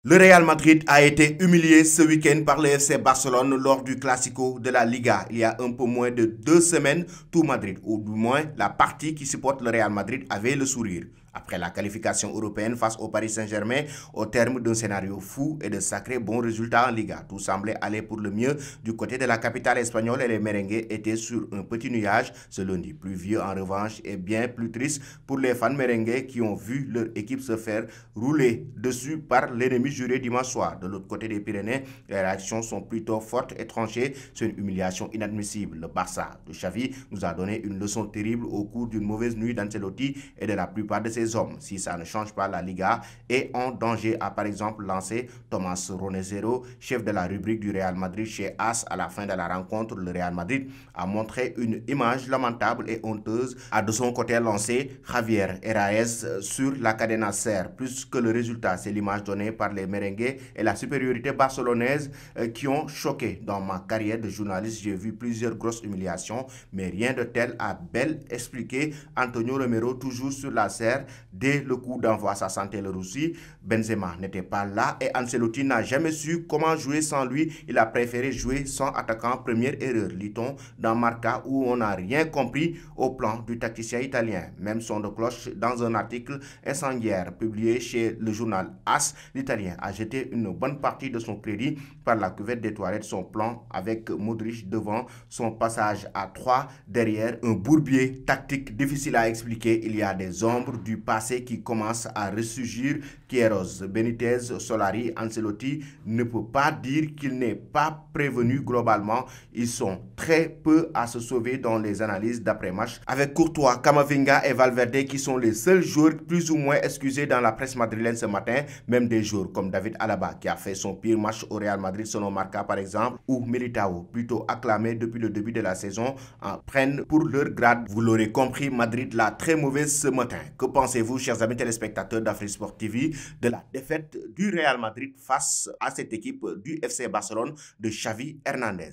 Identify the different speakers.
Speaker 1: Le Real Madrid a été humilié ce week-end par le FC Barcelone lors du Classico de la Liga. Il y a un peu moins de 2 semaines, tout Madrid, ou du moins la partie qui supporte le Real Madrid, avait le sourire. Après la qualification européenne face au Paris Saint-Germain, au terme d'un scénario fou et de sacrés bons résultats en Liga, tout semblait aller pour le mieux du côté de la capitale espagnole et les merengues étaient sur un petit nuage ce lundi. Pluvieux en revanche et bien plus triste pour les fans merengues qui ont vu leur équipe se faire rouler dessus par l'ennemi juré dimanche soir. De l'autre côté des Pyrénées, les réactions sont plutôt fortes et tranchées. C'est une humiliation inadmissible. Le Barça de Xavi nous a donné une leçon terrible au cours d'une mauvaise nuit d'Ancelotti et de la plupart de ses hommes. Si ça ne change pas, la Liga est en danger, a par exemple lancé Thomas Ronezero, chef de la rubrique du Real Madrid chez AS. À la fin de la rencontre, le Real Madrid a montré une image lamentable et honteuse. A de son côté lancé Javier Herrera sur la cadena SER. Plus que le résultat, c'est l'image donnée par les merengues et la supériorité barcelonaise qui ont choqué. Dans ma carrière de journaliste, j'ai vu plusieurs grosses humiliations, mais rien de tel a bel expliqué Antonio Romero, toujours sur la serre dès le coup d'envoi. Ça sentait le roussi. Benzema n'était pas là et Ancelotti n'a jamais su comment jouer sans lui. Il a préféré jouer sans attaquant. Première erreur, lit-on dans Marca, où on n'a rien compris au plan du tacticien italien. Même son de cloche dans un article incendiaire publié chez le journal AS. L'Italien a jeté une bonne partie de son crédit par la cuvette des toilettes. Son plan avec Modric devant, son passage à 3 derrière, un bourbier tactique difficile à expliquer. Il y a des ombres du passé qui commencent à ressurgir. Queiroz, Benitez, Solari, Ancelotti ne peut pas dire qu'il n'est pas prévenu globalement. Ils sont très peu à se sauver dans les analyses d'après-match, avec Courtois, Camavinga et Valverde qui sont les seuls joueurs plus ou moins excusés dans la presse madrilène ce matin. Même des joueurs comme David Alaba qui a fait son pire match au Real Madrid selon Marca par exemple, ou Militao, plutôt acclamé depuis le début de la saison, en prennent pour leur grade. Vous l'aurez compris, Madrid l'a très mauvaise ce matin. Que pensez-vous, chers amis téléspectateurs d'Afrique Sport TV, de la défaite du Real Madrid face à cette équipe du FC Barcelone de Xavi Hernandez?